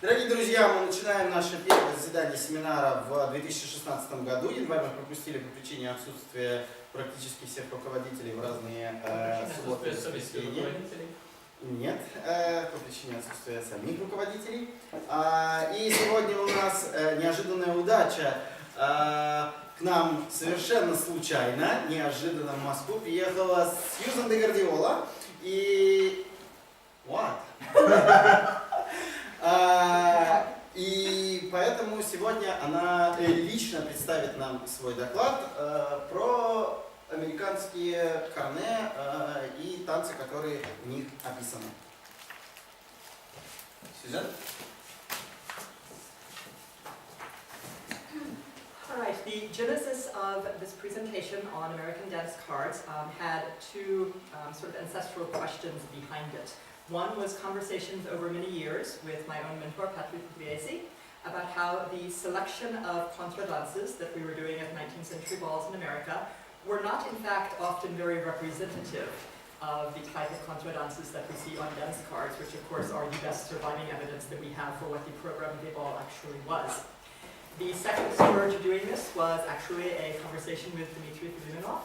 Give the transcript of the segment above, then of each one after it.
Дорогие друзья, мы начинаем наше первое заседание семинара в 2016 году. Январь мы пропустили по причине отсутствия практически всех руководителей в разные субботы и воскресенья. Нет, по причине отсутствия самих руководителей. И сегодня у нас неожиданная удача. К нам совершенно случайно, неожиданно в Москву приехала Сьюзан де Гуардиола. И... What? И поэтому сегодня она лично представит нам свой доклад про американские карне и танцы, которые в них описаны. Сьюзан? Alright, the genesis of this presentation on American dance cards had two sort of ancestral questions behind it. One was conversations over many years with my own mentor, Patrick Pugliese, about how the selection of contradances that we were doing at 19th century balls in America were not in fact often very representative of the type of contradances that we see on dance cards, which of course are the best surviving evidence that we have for what the program de ball actually was. The second spur to doing this was actually a conversation with Dmitry Filimonov,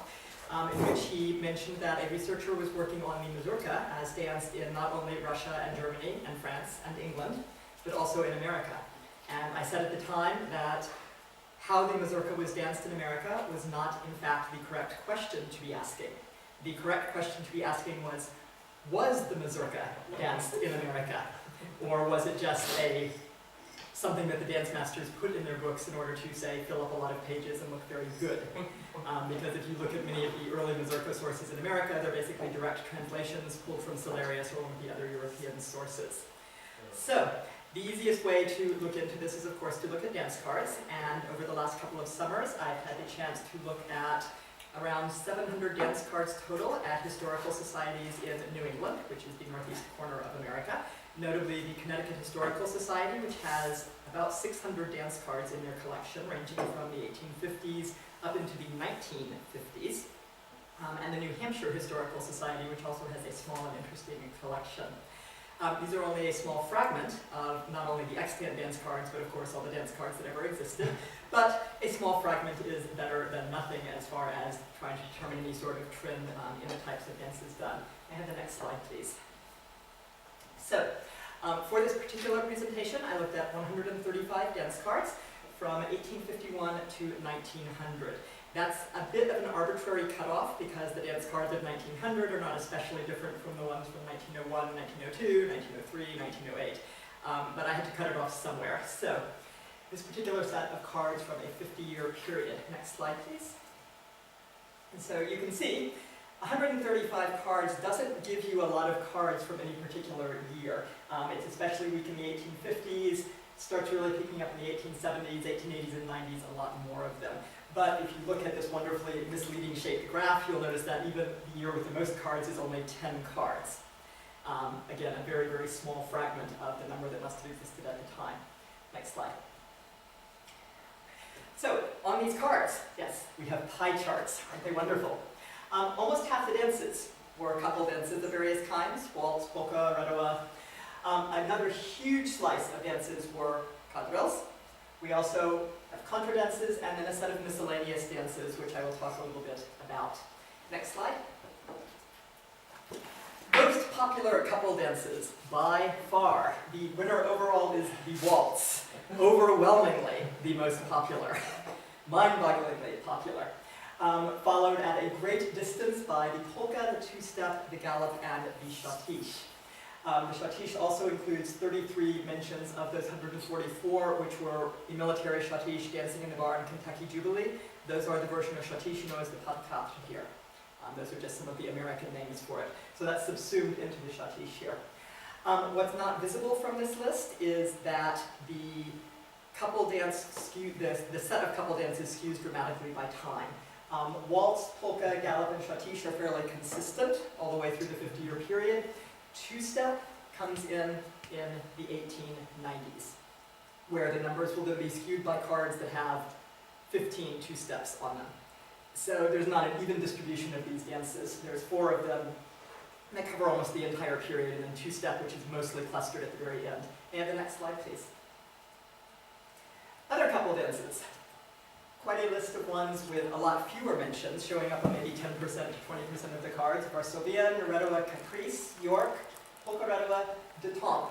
in which he mentioned that a researcher was working on the mazurka as danced in not only Russia and Germany and France and England, but also in America. And I said at the time that how the mazurka was danced in America was not in fact the correct question to be asking. The correct question to be asking was the mazurka danced in America? Or was it just something that the dance masters put in their books in order to, say, fill up a lot of pages and look very good? Because if you look at many of the early mazurka sources in America, they're basically direct translations pulled from Salarius or one of the other European sources. So, the easiest way to look into this is, of course, to look at dance cards. And over the last couple of summers, I've had the chance to look at around 700 dance cards total at historical societies in New England, which is the northeast corner of America. Notably the Connecticut Historical Society, which has about 600 dance cards in their collection, ranging from the 1850s up into the 1950s. And the New Hampshire Historical Society, which also has a small and interesting collection. These are only a small fragment of not only the extant dance cards, but of course all the dance cards that ever existed. But a small fragment is better than nothing as far as trying to determine any sort of trend in the types of dances done. I have the next slide, please. So, for this particular presentation, I looked at 135 dance cards from 1851 to 1900. That's a bit of an arbitrary cutoff because the dance cards of 1900 are not especially different from the ones from 1901, 1902, 1903, 1908. But I had to cut it off somewhere. So, this particular set of cards from a 50-year period. Next slide, please. And so you can see 135 cards doesn't give you a lot of cards from any particular year. It's especially weak in the 1850s, starts really picking up in the 1870s, 1880s, and 90s, a lot more of them. But if you look at this wonderfully misleading shaped graph, you'll notice that even the year with the most cards is only 10 cards. Again, a very, very small fragment of the number that must have existed at the time. Next slide. So, on these cards, yes, we have pie charts. Aren't they wonderful? Almost half the dances were couple dances of various kinds, waltz, polka, redowa. Another huge slice of dances were quadrilles. We also have contra dances and then a set of miscellaneous dances, which I will talk a little bit about. Next slide. Most popular couple dances, by far. The winner overall is the waltz. Overwhelmingly the most popular. Mind-bogglingly popular. Followed at a great distance by the polka, the two-step, the gallop, and the schottische. The schottische also includes 33 mentions of those 144, which were the military schottische dancing in the bar in Kentucky Jubilee. Those are the version of schottische known as the pas de quatre here. Those are just some of the American names for it. So that's subsumed into the schottische here. What's not visible from this list is that the couple dance the set of couple dances skews dramatically by time. Waltz, polka, gallop, and schottische are fairly consistent all the way through the 50-year period. Two-step comes in the 1890s, where the numbers will then be skewed by cards that have 15 two-steps on them. So there's not an even distribution of these dances. There's 4 of them And they cover almost the entire period, and then two-step, which is mostly clustered at the very end. And the next slide, please. Other couple dances. Quite a list of ones with a lot fewer mentions, showing up on maybe 10% to 20% of the cards. Varsovia, Redowa, Caprice, York, Polka Redowa, Détente,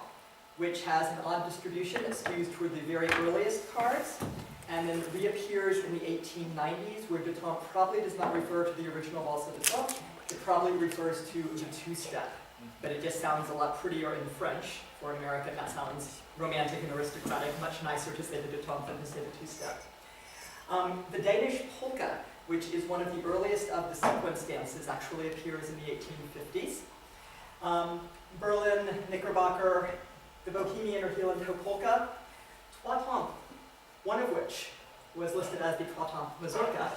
which has an odd distribution. It skews toward the very earliest cards, and then reappears in the 1890s, where Détente probably does not refer to the original Waltz of Détente. It probably refers to the two-step, but it just sounds a lot prettier in French. For an American, that sounds romantic and aristocratic, much nicer to say the Détente than to say the two-step. The Danish polka, which is one of the earliest of the sequence dances, actually appears in the 1850s. Berlin, Knickerbocker, the Bohemian or heel and toe polka, trois temps, one of which was listed as the trois temps mazurka.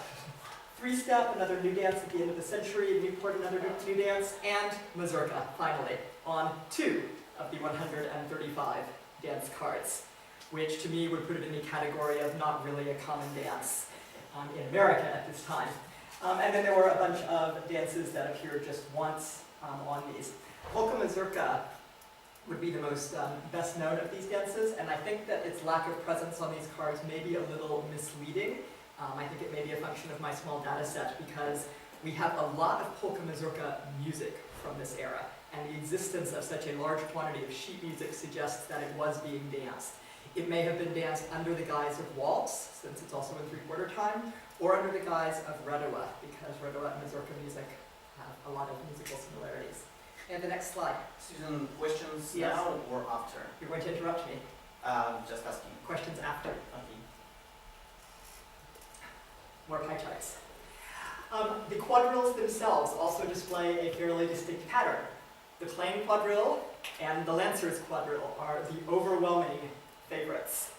Three-step, another new dance at the end of the century, Newport, another new dance, and mazurka, finally, on 2 of the 135 dance cards, which to me would put it in the category of not really a common dance in America at this time. And then there were a bunch of dances that appeared just once on these. Polka mazurka would be the most best known of these dances, and I think that its lack of presence on these cards may be a little misleading. I think it may be a function of my small data set, because we have a lot of polka mazurka music from this era, and the existence of such a large quantity of sheet music suggests that it was being danced. It may have been danced under the guise of waltz, since it's also in three-quarter time, or under the guise of redowa, because redowa and mazurka music have a lot of musical similarities. And the next slide. Susan, questions Yes. now or after? You're going to interrupt me. Just asking. Questions after. Okay. More pie charts. The quadrilles themselves also display a fairly distinct pattern. The plain quadrille and the Lancers quadrille are the overwhelming favorites,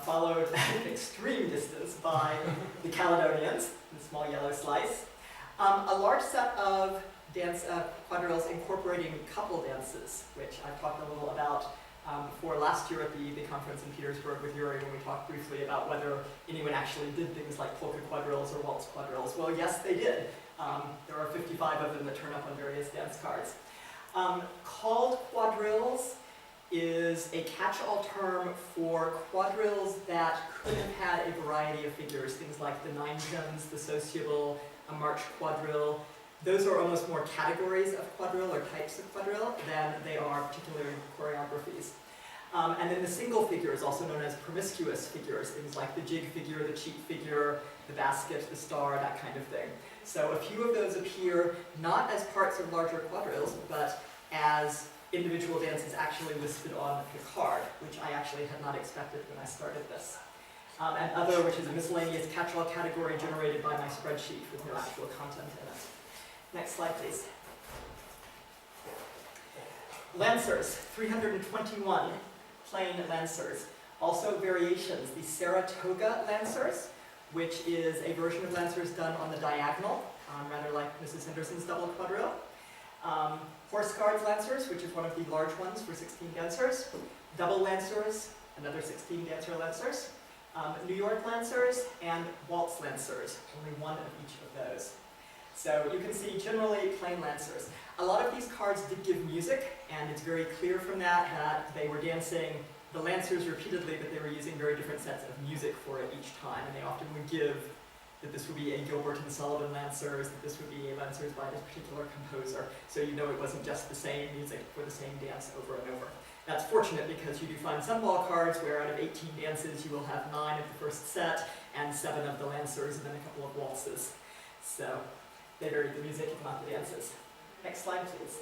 followed at an extreme distance by the Caledonians, the small yellow slice. A large set of dance quadrilles incorporating couple dances, which I've talked a little about before last year at the conference in Petersburg with Yuri, when we talked briefly about whether anyone actually did things like polka quadrilles or waltz quadrilles. Well, yes, they did. There are 55 of them that turn up on various dance cards. Called quadrilles is a catch-all term for quadrilles that could have had a variety of figures, things like the nineteenth, the sociable, a march quadrille. Those are almost more categories of quadrille or types of quadrille than they are particular choreographies. And then the single figures, also known as promiscuous figures, things like the jig figure, the cheat figure, the basket, the star, that kind of thing. So a few of those appear not as parts of larger quadrilles, but as individual dances actually listed on the card, which I actually had not expected when I started this. And other, which is a miscellaneous catch-all category generated by my spreadsheet with no actual content in it. Next slide, please. Lancers, 321 plain Lancers. Also variations, the Saratoga Lancers, which is a version of Lancers done on the diagonal, rather like Mrs. Henderson's double quadrille. Horse Guards Lancers, which is one of the large ones for 16 dancers. Double Lancers, another 16 dancer Lancers. New York Lancers, and Waltz Lancers, only one of each of those. So you can see generally plain Lancers. A lot of these cards did give music, and it's very clear from that that they were dancing the Lancers repeatedly, but they were using very different sets of music for it each time, and they often would give that this would be a Gilbert and Sullivan Lancers, that this would be a Lancers by this particular composer, so you know it wasn't just the same music for the same dance over and over. That's fortunate because you do find some ball cards where out of 18 dances you will have 9 of the first set and 7 of the Lancers and then a couple of waltzes. So they vary the music, if not the dances. Next slide, please.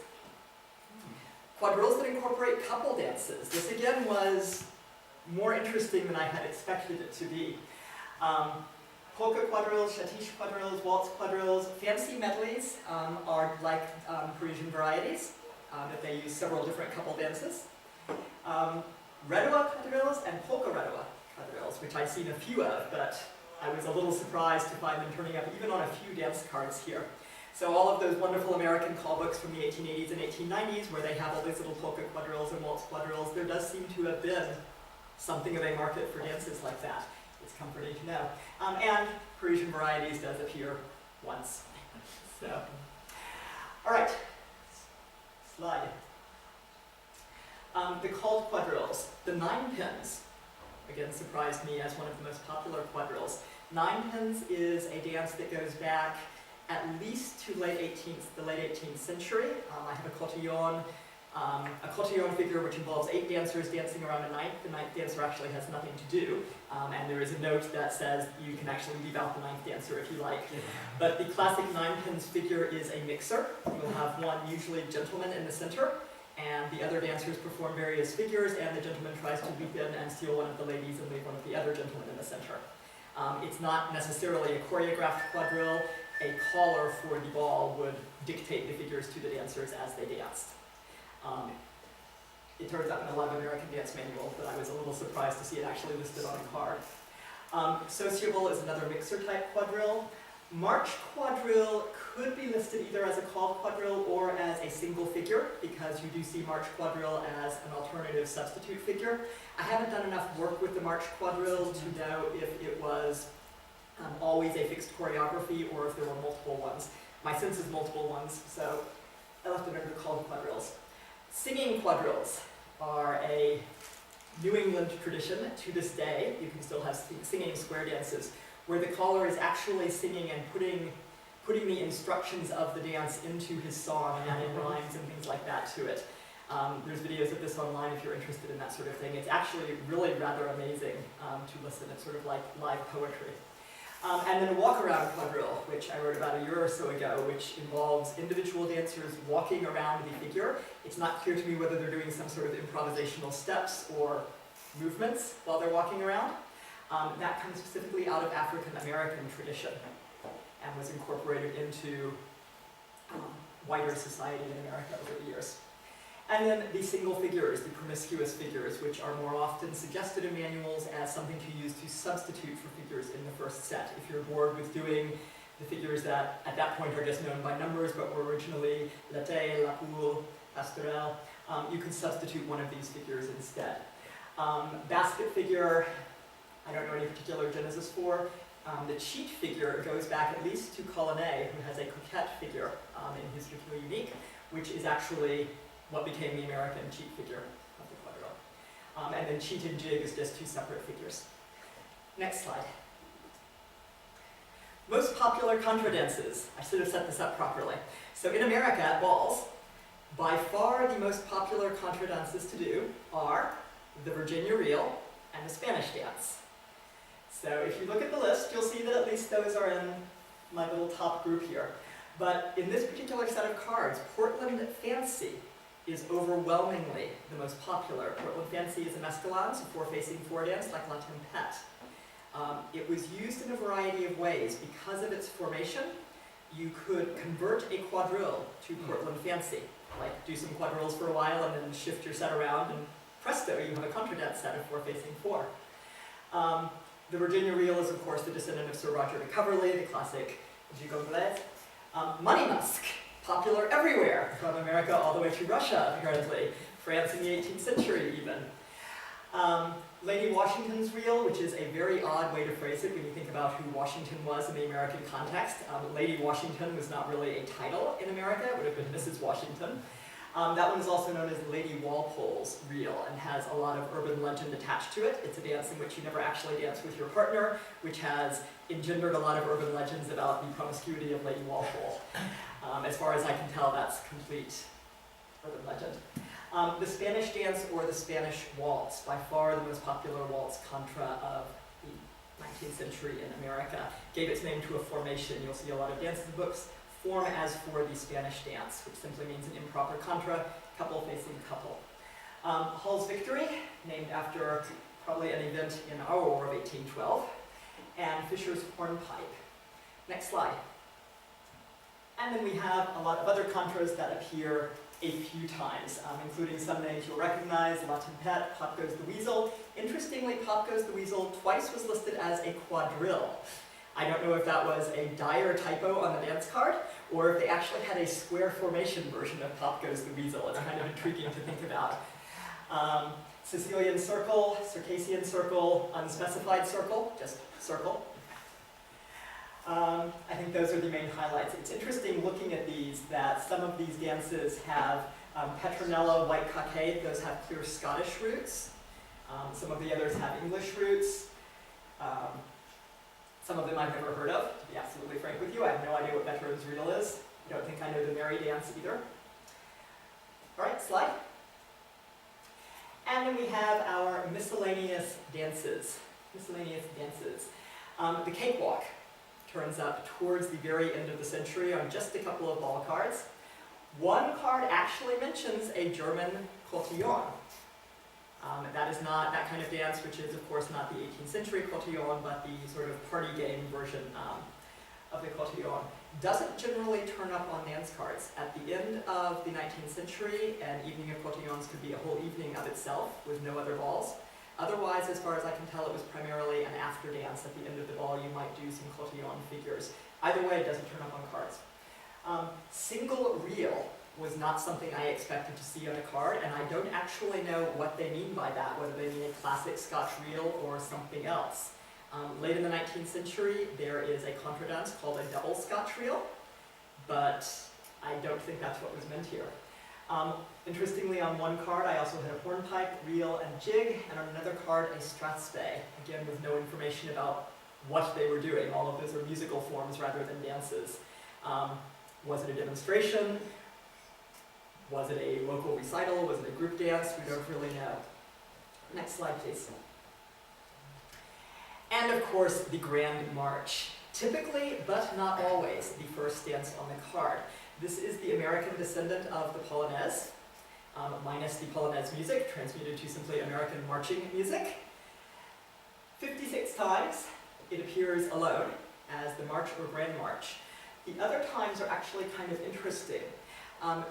Quadrilles that incorporate couple dances. This again was more interesting than I had expected it to be. Polka quadrilles, schottische quadrilles, waltz quadrilles, fancy medleys are like Parisian varieties, that they use several different couple dances. Redowa quadrilles and polka redowa quadrilles, which I've seen a few of, but I was a little surprised to find them turning up even on a few dance cards here. So all of those wonderful American call books from the 1880s and 1890s, where they have all these little polka quadrilles and waltz quadrilles, there does seem to have been something of a market for dances like that. It's comforting to know. And Parisian varieties does appear once. So, all right. slide. The called quadrilles. The 9 pins, again, surprised me as one of the most popular quadrilles. 9 pins is a dance that goes back at least to the late 18th century. I have a cotillon figure which involves 8 dancers dancing around a ninth. The ninth dancer actually has nothing to do, and there is a note that says you can actually leave out the ninth dancer if you like. But the classic 9 pins figure is a mixer. You'll have one, usually gentleman, in the center, and the other dancers perform various figures, and the gentleman tries to leap in and steal one of the ladies and leave one of the other gentlemen in the center. It's not necessarily a choreographed quadrille. A caller for the ball would dictate the figures to the dancers as they danced. It turns out in a lot of American dance manuals, but I was a little surprised to see it actually listed on a card. Sociable is another mixer type quadrille. March quadrille could be listed either as a called quadrille or as a single figure, because you do see March quadrille as an alternative substitute figure. I haven't done enough work with the March quadrille to know if it was always a fixed choreography or if there were multiple ones. My sense is multiple ones, so I left it under called quadrilles. Singing quadrilles are a New England tradition to this day. You can still have singing square dances, where the caller is actually singing and putting the instructions of the dance into his song and adding rhymes and things like that to it. There's videos of this online if you're interested in that sort of thing. It's actually really rather amazing to listen. It's sort of like live poetry. And then a walk-around quadrille, which I wrote about a year or so ago, which involves individual dancers walking around the figure. It's not clear to me whether they're doing some sort of improvisational steps or movements while they're walking around. That comes specifically out of African American tradition and was incorporated into wider society in America over the years. And then the single figures, the promiscuous figures, which are more often suggested in manuals as something to use to substitute for figures in the first set. If you're bored with doing the figures that at that point are just known by numbers but were originally latte, la poule, pastorelle, you can substitute one of these figures instead. Basket figure, I don't know any particular genesis for. The cheat figure goes back at least to Collinet, who has a coquette figure in his History Unique, which is actually what became the American cheat figure of the quadrille. And then cheat and jig is just 2 separate figures. Next slide. Most popular contra dances. I should have set this up properly. So in America, at balls, by far the most popular contra dances to do are the Virginia reel and the Spanish dance. So if you look at the list, you'll see that at least those are in my little top group here. But in this particular set of cards, Portland Fancy is overwhelmingly the most popular. Portland Fancy is a mescalance, a 4-facing 4 dance like La Tempête. It was used in a variety of ways. Because of its formation, you could convert a quadrille to Portland Fancy. Like do some quadrilles for a while and then shift your set around and presto, you have a contra dance set of 4-facing 4. The Virginia reel is of course the descendant of Sir Roger de Coverley, the classic jig anglaise. Money Musk, popular everywhere, from America all the way to Russia, apparently. France in the 18th century, even. Lady Washington's reel, which is a very odd way to phrase it when you think about who Washington was in the American context. Lady Washington was not really a title in America, it would have been Mrs. Washington. That one is also known as Lady Walpole's reel and has a lot of urban legend attached to it. It's a dance in which you never actually dance with your partner, which has engendered a lot of urban legends about the promiscuity of Lady Walpole. As far as I can tell, that's complete urban legend. The Spanish dance or the Spanish waltz, by far the most popular waltz contra of the 19th century in America, gave its name to a formation. You'll see a lot of dances books. Form as for the Spanish dance, which simply means an improper contra, couple facing couple. Hull's Victory, named after probably an event in our War of 1812, and Fisher's Hornpipe. Next slide. And then we have a lot of other contras that appear a few times, including some names you'll recognize, La Tempête, Pop Goes the Weasel. Interestingly, Pop Goes the Weasel twice was listed as a quadrille. I don't know if that was a dire typo on the dance card, or if they actually had a square formation version of Pop Goes the Weasel. It's kind of intriguing to think about. Sicilian circle, Circassian circle, unspecified circle, just circle. I think those are the main highlights. It's interesting looking at these that some of these dances have Petronella, White Cockade, those have clear Scottish roots. Some of the others have English roots. Some of them I've never heard of, to be absolutely frank with you. I have no idea what Veterans Reel is. I don't think I know the Merry Dance either. All right, slide. And then we have our miscellaneous dances. Miscellaneous dances. The cakewalk turns up towards the very end of the century on just a couple of ball cards. One card actually mentions a German cotillon. That is not that kind of dance, which is of course not the 18th century cotillon, but the sort of party game version of the cotillon. Doesn't generally turn up on dance cards. At the end of the 19th century, an evening of cotillons could be a whole evening of itself with no other balls. Otherwise, as far as I can tell, it was primarily an after dance. At the end of the ball, you might do some cotillon figures. Either way, it doesn't turn up on cards. Single reel was not something I expected to see on a card, and I don't actually know what they mean by that, whether they mean a classic Scotch reel or something else. Late in the 19th century, there is a contradance called a double Scotch reel, but I don't think that's what was meant here. Interestingly, on one card, I also had a hornpipe, reel, and jig, and on another card, a strathspey, again with no information about what they were doing. All of those are musical forms rather than dances. Was it a demonstration? Was it a local recital? Was it a group dance? We don't really know. Next slide, please. And of course, the Grand March. Typically, but not always, the first dance on the card. This is the American descendant of the Polonaise, minus the Polonaise music, transmuted to simply American marching music. 56 times, it appears alone as the March or Grand March. The other times are actually kind of interesting.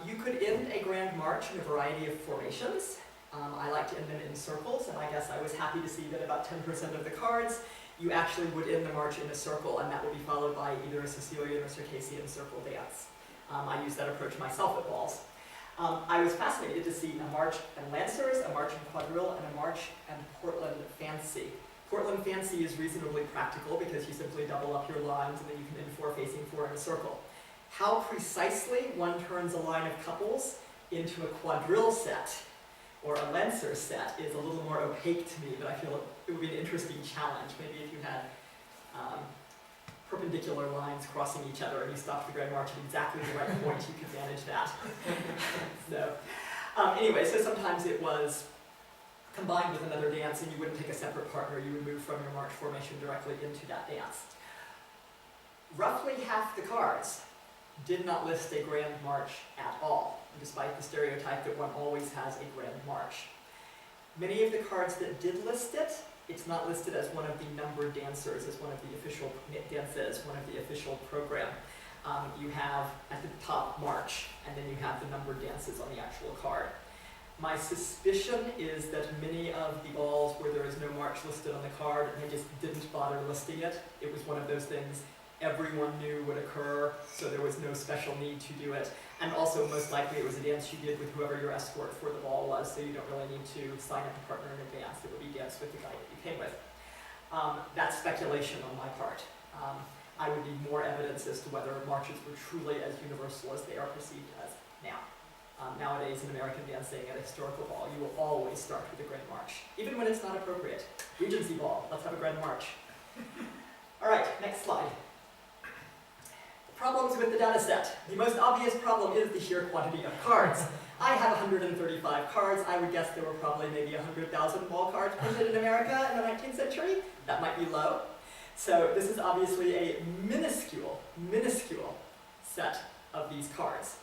You could end a Grand March in a variety of formations. I like to end them in circles, and I guess I was happy to see that about 10% of the cards, you actually would end the march in a circle, and that would be followed by either a Sicilian or Circassian circle dance. I use that approach myself at balls. I was fascinated to see a march and Lancers, a march and quadrille, and a march and Portland Fancy. Portland Fancy is reasonably practical because you simply double up your lines and then you can end 4 facing 4 in a circle. How precisely one turns a line of couples into a quadrille set or a Lancer set is a little more opaque to me, but I feel it would be an interesting challenge. Maybe if you had perpendicular lines crossing each other and you stopped the Grand March at exactly the right point, you could manage that. Anyway, so sometimes it was combined with another dance and you wouldn't take a separate partner, you would move from your march formation directly into that dance. Roughly half the cards did not list a Grand March at all, despite the stereotype that one always has a Grand March. Many of the cards that did list it, it's not listed as one of the numbered dancers, as one of the official dances, one of the official program. You have at the top March, and then you have the numbered dances on the actual card. My suspicion is that many of the balls where there is no march listed on the card, they just didn't bother listing it. It was one of those things everyone knew would occur, so there was no special need to do it. And also, most likely, it was a dance you did with whoever your escort for the ball was, so you don't really need to sign up a partner in advance. It would be danced with the guy that you came with. That's speculation on my part. I would need more evidence as to whether marches were truly as universal as they are perceived as now. Nowadays, in American dancing at a historical ball, you will always start with a Grand March, even when it's not appropriate. Regency ball, let's have a Grand March. All right, next slide. Problems with the data set. The most obvious problem is the sheer quantity of cards. I have 135 cards. I would guess there were probably maybe 100,000 ball cards printed in America in the 19th century. That might be low. So this is obviously a minuscule set of these cards.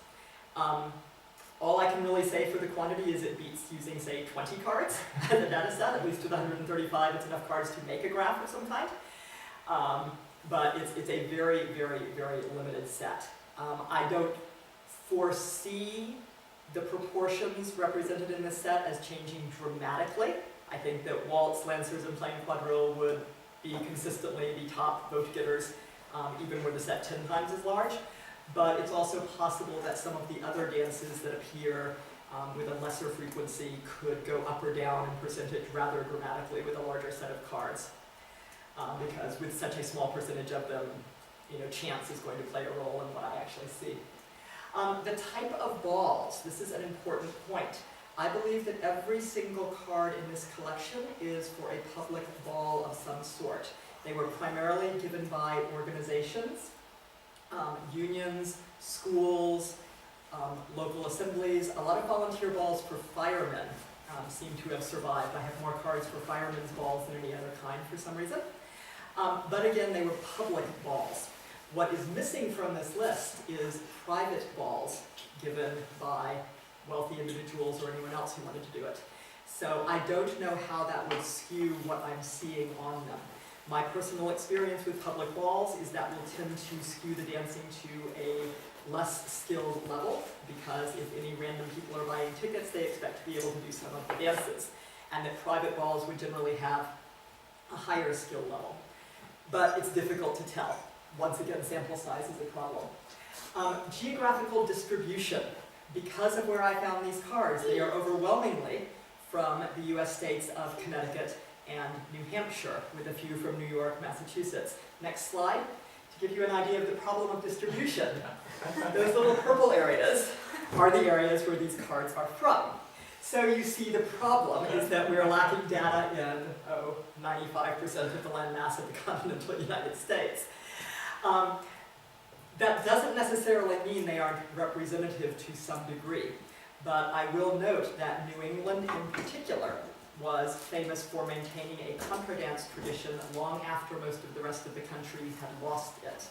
All I can really say for the quantity is it beats using, say, 20 cards as a data set. At least with 135, it's enough cards to make a graph of some kind. But it's a very, very, very limited set. I don't foresee the proportions represented in this set as changing dramatically. I think that waltz, Lancers, and plain quadrille would be consistently the top vote getters, even were the set 10 times as large. But it's also possible that some of the other dances that appear with a lesser frequency could go up or down in percentage rather dramatically with a larger set of cards. Because with such a small percentage of them, chance is going to play a role in what I actually see. The type of balls, this is an important point. I believe that every single card in this collection is for a public ball of some sort. They were primarily given by organizations, unions, schools, local assemblies. A lot of volunteer balls for firemen seem to have survived. I have more cards for firemen's balls than any other kind for some reason. But again, they were public balls. What is missing from this list is private balls given by wealthy individuals or anyone else who wanted to do it. So I don't know how that would skew what I'm seeing on them. My personal experience with public balls is that will tend to skew the dancing to a less skilled level, because if any random people are buying tickets, they expect to be able to do some of the dances. And that private balls would generally have a higher skill level. But it's difficult to tell. Once again, sample size is a problem. Geographical distribution. Because of where I found these cards, they are overwhelmingly from the US states of Connecticut and New Hampshire, with a few from New York, Massachusetts. Next slide. To give you an idea of the problem of distribution, those little purple areas are the areas where these cards are from. So you see the problem is that we're lacking data in 95% of the landmass of the continental United States. That doesn't necessarily mean they aren't representative to some degree, but I will note that New England in particular was famous for maintaining a contra dance tradition long after most of the rest of the country had lost it.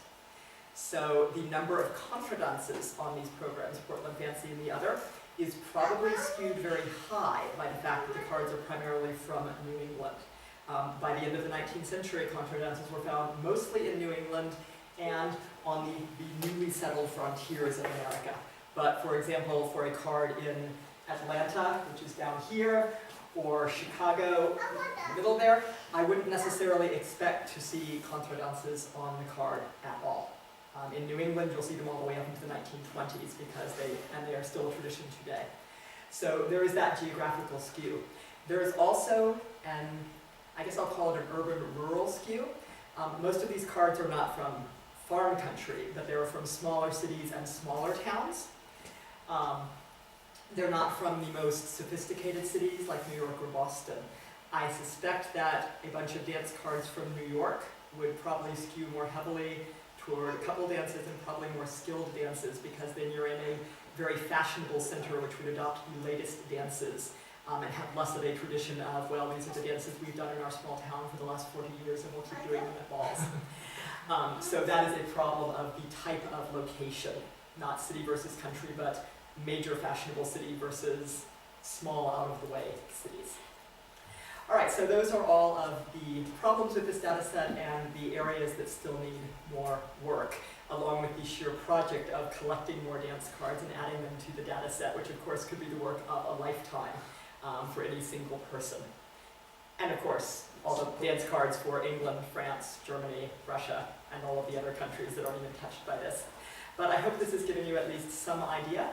So the number of contra dances on these programs, Portland Fancy and the other, is probably skewed very high by the fact that the cards are primarily from New England. By the end of the 19th century, contra dances were found mostly in New England and on the newly settled frontiers of America. But for example, for a card in Atlanta, which is down here, or Chicago, in the middle there, I wouldn't necessarily expect to see contra dances on the card at all. In New England, you'll see them all the way up into the 1920s because they are still a tradition today. So there is that geographical skew. There is also I guess I'll call it an urban-rural skew. Most of these cards are not from farm country, but they're from smaller cities and smaller towns. They're not from the most sophisticated cities like New York or Boston. I suspect that a bunch of dance cards from New York would probably skew more heavily toward a couple dances and probably more skilled dances, because then you're in a very fashionable center which would adopt the latest dances and have less of a tradition of, well, these are the dances we've done in our small town for the last 40 years and we'll keep doing them at balls. So that is a problem of the type of location, not city versus country, but major fashionable city versus small out-of-the-way cities. All right, so those are all of the problems with this data set and the areas that still need more work, along with the sheer project of collecting more dance cards and adding them to the data set, which of course could be the work of a lifetime for any single person. And of course, all the dance cards for England, France, Germany, Russia, and all of the other countries that aren't even touched by this. But I hope this has given you at least some idea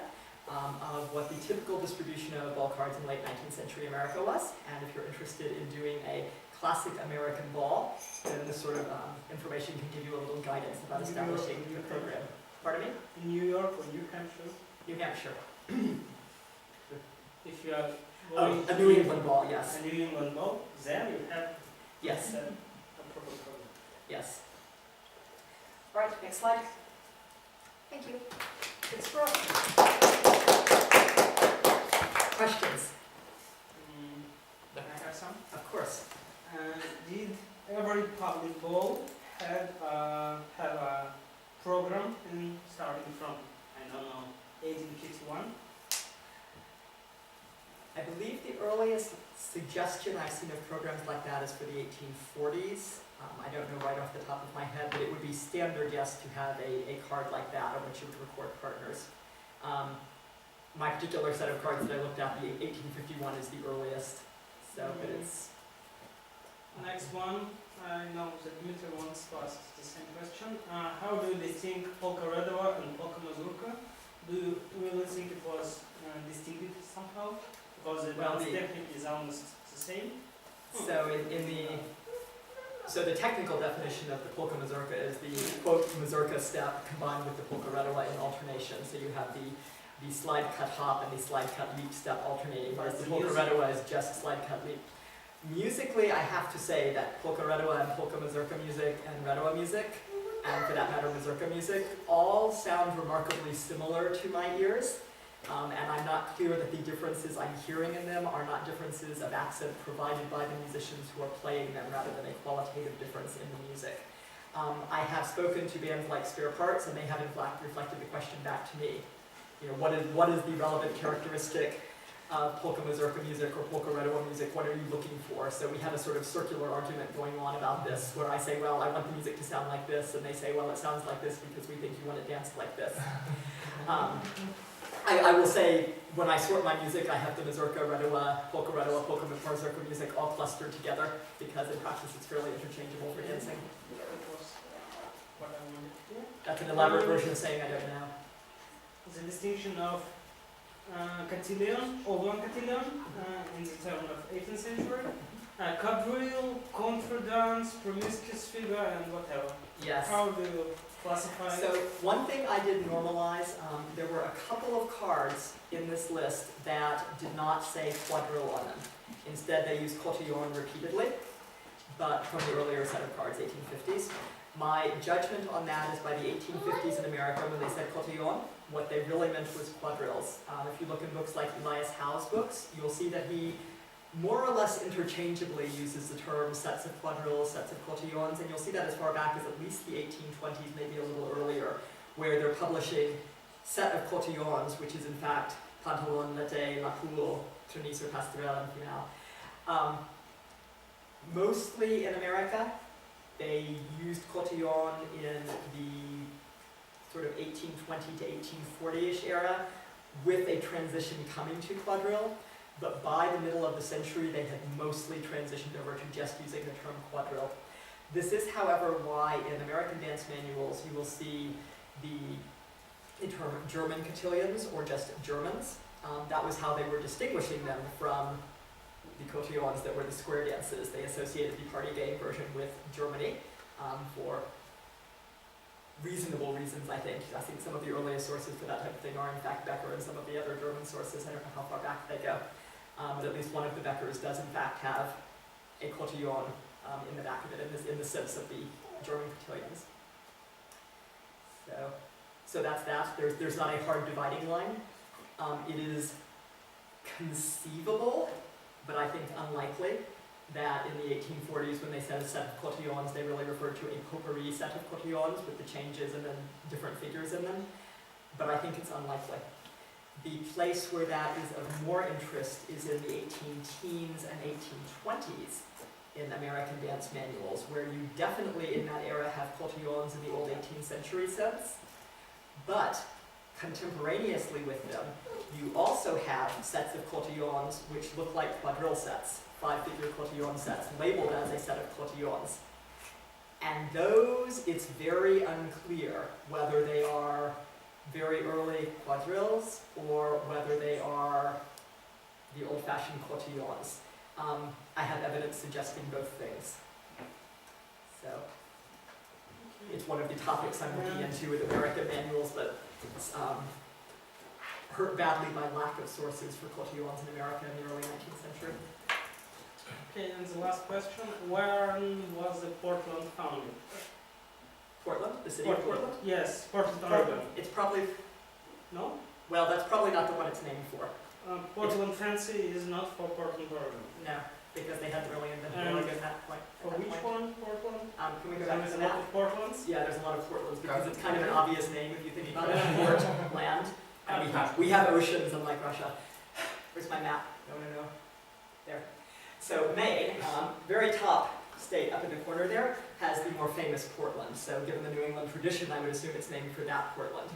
of what the typical distribution of ball cards in late 19th century America was. And if you're interested in doing a classic American ball, then this sort of information can give you a little guidance about establishing the program. Pardon me? In New York or New Hampshire? New Hampshire. If you are Oh, a New England ball, yes. a New England ball, then you have Yes, a proper program. yes. All right, next slide. Thank you. Good scroll. Questions? I have some. Of course. Did every public ball have a program starting from, I don't know, 1851? I believe the earliest suggestion I've seen of programs like that is for the 1840s. I don't know right off the top of my head, but it would be standard, yes, to have a card like that on which you would record partners. My particular set of cards that I looked at, the 1851 is the earliest, so, but it's... Next one, I know that Dmitry wants to ask the same question. How do you distinguish polka redova and polka mazurka? Do you really think it was distinctive somehow? Because the dance technique is almost the same. So in the So the technical definition of the polka mazurka is the quote mazurka step combined with the polka redowa in alternation. So you have the slide cut hop and the slide cut leap step alternating, whereas the polka redowa is just slide cut leap. Musically, I have to say that polka redowa and polka mazurka music and redowa music, and for that matter mazurka music, all sound remarkably similar to my ears. And I'm not clear that the differences I'm hearing in them are not differences of accent provided by the musicians who are playing them rather than a qualitative difference in the music. I have spoken to bands like Spare Parts, and they have in fact reflected the question back to me. You know, what is the relevant characteristic of polka mazurka music or polka redowa music? What are you looking for? So we have a sort of circular argument going on about this, where I say, well, I want the music to sound like this, and they say, well, it sounds like this because we think you want to dance like this. I will say, when I sort my music, I have the mazurka, redowa, polka mazurka music all clustered together, because in practice it's fairly interchangeable for dancing. That's an elaborate version of saying I don't know. The distinction of cotillion, old one cotillion, in the turn of 18th century, quadrille, contredance, promiscuous figure, and whatever. Yes. How do you classify? So one thing I did normalize, there were a couple of cards in this list that did not say quadrille on them. Instead, they used cotillon repeatedly, but from the earlier set of cards, 1850s. My judgment on that is by the 1850s in America, when they said cotillon, what they really meant was quadrilles. If you look in books like Elias Howe's books, you'll see that he more or less interchangeably uses the term sets of quadrilles, sets of cotillons, and you'll see that as far back as at least the 1820s, maybe a little earlier, where they're publishing set of cotillons, which is in fact pantalon, latte, la poule, tournis or pastorelle and finale. Mostly in America, they used cotillon in the sort of 1820 to 1840-ish era, with a transition coming to quadrille. But by the middle of the century, they had mostly transitioned over to just using the term quadrille. This is, however, why in American dance manuals you will see the term German cotillions or just Germans. That was how they were distinguishing them from the cotillons that were the square dances. They associated the party game version with Germany for reasonable reasons, I think. I think some of the earliest sources for that type of thing are in fact Becker, and some of the other German sources, I don't know how far back they go. But at least one of the Beckers does in fact have a cotillon in the back of it, in the sense of the German cotillions. So that's that. There's not a hard dividing line. It is conceivable, but I think unlikely, that in the 1840s, when they said a set of cotillons, they really referred to a potpourri set of cotillons with the changes and then different figures in them. But I think it's unlikely. The place where that is of more interest is in the 18-teens and 1820s in American dance manuals, where you definitely in that era have cotillons in the old 18th century sense, but contemporaneously with them, you also have sets of cotillons which look like quadrille sets, 5-figure cotillon sets, labeled as a set of cotillons. And those, it's very unclear whether they are very early quadrilles or whether they are the old-fashioned cotillons. I have evidence suggesting both things. So it's one of the topics I'm looking into with American manuals, but it's hurt badly by lack of sources for cotillons in America in the early 19th century. Okay, and the last question, where was the Portland founded? Portland? The city of Portland? Yes, Portland, Oregon. It's probably, No? well, that's probably not the one it's named for. Portland Fancy is not for Portland, Oregon. No, because they hadn't really invented And Oregon at that point. For which one, Portland? Can we go There back is to a lot that? of Portlands. Yeah, there's a lot of Portlands because it's kind of an obvious name if you think about it. Portland. And we have oceans unlike Russia. Where's my map? No. There. So Maine, very top state up in the corner there, has the more famous Portland. So given the New England tradition, I would assume it's named for that Portland,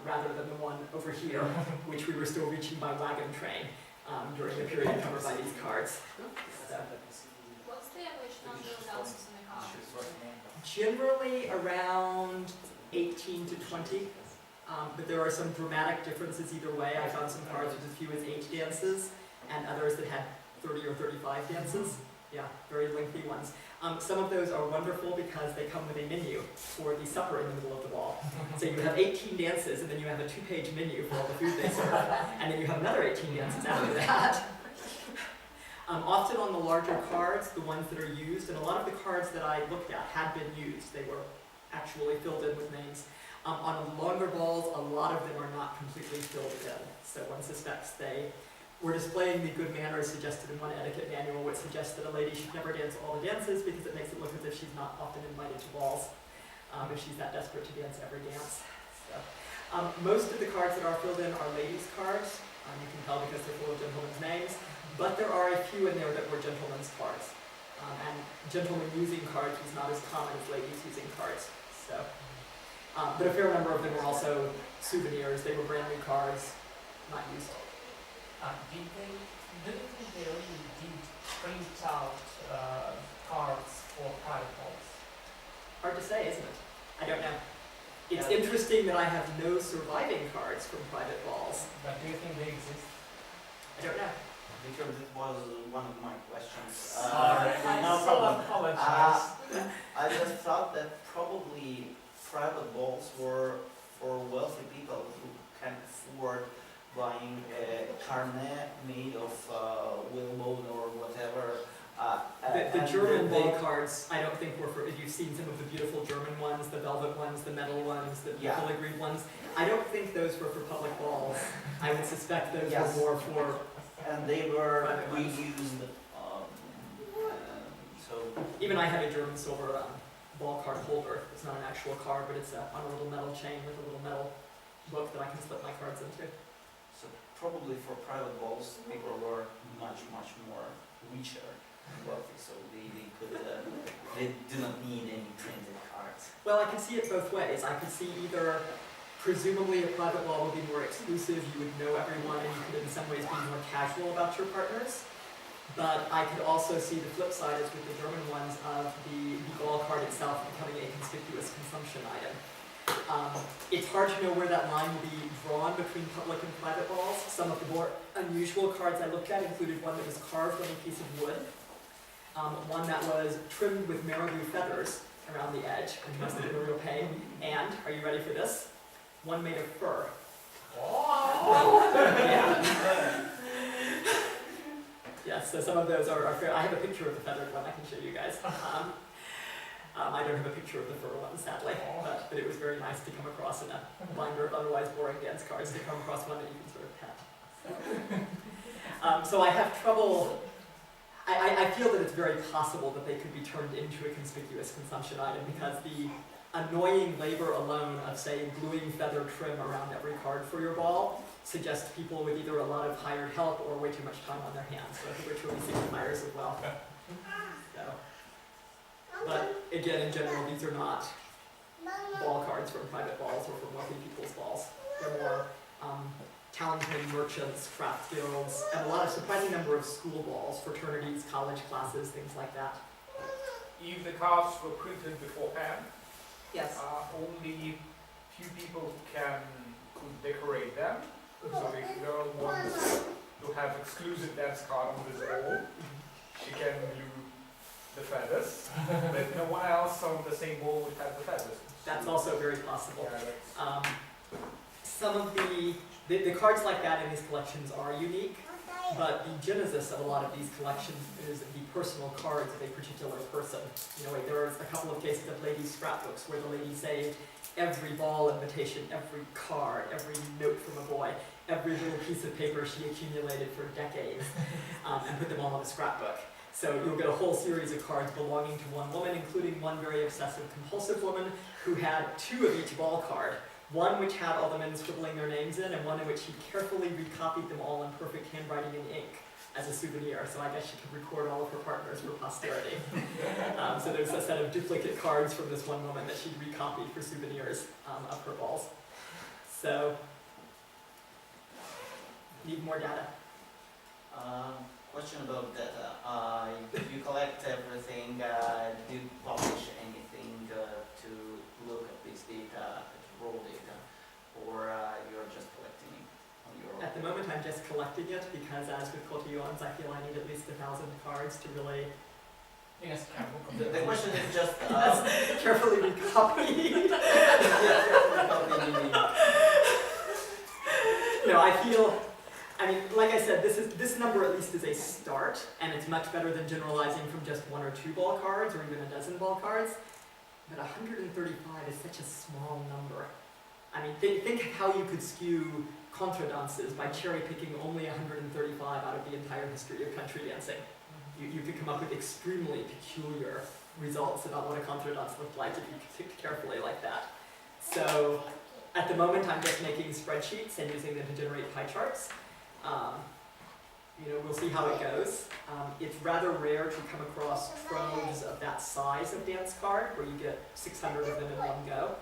rather than the one over here, which we were still reaching by wagon train during the period covered by these cards. So, What's the average number of dances in a car? generally around 18 to 20, but there are some dramatic differences either way. I found some cards with as few as 8 dances, and others that had 30 or 35 dances. Yeah, very lengthy ones. Some of those are wonderful because they come with a menu for the supper in the middle of the ball. So you have 18 dances, and then you have a 2-page menu for all the food they serve, and then you have another 18 dances after that. Often on the larger cards, the ones that are used, and a lot of the cards that I looked at had been used. They were actually filled in with names. On the longer balls, a lot of them are not completely filled in. So one suspects they were displaying the good manners suggested in one etiquette manual, which suggests that a lady should never dance all the dances because it makes it look as if she's not often invited to balls, if she's that desperate to dance every dance. So, most of the cards that are filled in are ladies' cards. You can tell because they're full of gentlemen's names, but there are a few in there that were gentlemen's cards. And gentlemen using cards was not as common as ladies using cards. So, but a fair number of them were also souvenirs. They were brand new cards, not used. Do you think they really did print out cards for private balls? Hard to say, isn't it? I don't know. It's interesting that I have no surviving cards from private balls. But do you think they exist? I don't know. Because it was one of my questions. Sorry, No I problem. apologize. I just thought that probably private balls were for wealthy people who can afford buying a carne made of whalebone or whatever. The German ball cards, I don't think were for, if you've seen some of the beautiful German ones, the velvet ones, the metal ones, the filigreed ones, I don't think those were for public balls. I would suspect those were more for... And they were reused, so... Even I have a German silver ball card holder. It's not an actual card, but it's on a little metal chain with a little metal book that I can slip my cards into. So probably for private balls, people were much more richer and wealthy, so they could, they do not need any printed cards. Well, I can see it both ways. I could see either, presumably a private ball would be more exclusive, you would know everyone, and you could in some ways be more casual about your partners. But I could also see the flip side, as with the German ones, of the ball card itself becoming a conspicuous consumption item. It's hard to know where that line will be drawn between public and private balls. Some of the more unusual cards I looked at included one that was carved on a piece of wood, one that was trimmed with marabou feathers around the edge, which must have been a real pain, and, are you ready for this? One made of fur. Yeah. Yes, so some of those are fair. I have a picture of the feathered one I can show you guys. I don't have a picture of the fur one, sadly, but it was very nice to come across in a binder of otherwise boring dance cards, to come across one that you can sort of pet. So I have trouble, I feel that it's very possible that they could be turned into a conspicuous consumption item, because the annoying labor alone of, say, gluing feather trim around every card for your ball suggests people with either a lot of hired help or way too much time on their hands, so I think which really signifiers as well. So. But again, in general, these are not ball cards from private balls or from wealthy people's balls. They're more talented merchants, craft guilds, and a lot of surprising number of school balls, fraternities, college classes, things like that. If the cards were printed beforehand, Yes. only few people could decorate them. So if the girl wants to have exclusive dance card on this ball, she can glue the feathers, but no one else on the same ball would have the feathers. That's also very possible. Yeah, Some of the cards like that in these collections are unique, but the genesis of a lot of these collections is the personal cards of a particular person. You know, there are a couple of cases of ladies' scrapbooks where the lady saved every ball invitation, every card, every note from a boy, every little piece of paper she accumulated for decades, and put them all in a scrapbook. So you'll get a whole series of cards belonging to one woman, including one very obsessive compulsive woman who had 2 of each ball card. One which had all the men scribbling their names in, and one in which he carefully recopied them all in perfect handwriting in ink as a souvenir. So I guess she could record all of her partners for posterity. So there's a set of duplicate cards from this one woman that she'd recopied for souvenirs of her balls. So, need more data. Question about data. You collect everything. Do you publish anything to look at this data, at raw data, or you're just collecting it on your own? At the moment, I'm just collecting it because, as with cotillons, I feel I need at least 1,000 cards to really Yes, careful. The question is just Carefully recopied. No, I feel, I mean, like I said, this number at least is a start, and it's much better than generalizing from just 1 or 2 ball cards, or even a dozen ball cards. But 135 is such a small number. I mean, think of how you could skew contradances by cherry-picking only 135 out of the entire history of country dancing. You could come up with extremely peculiar results about what a contradance looked like if you picked carefully like that. So, at the moment, I'm just making spreadsheets and using them to generate pie charts. We'll see how it goes. It's rather rare to come across troves of that size of dance card, where you get 600 of them in one go.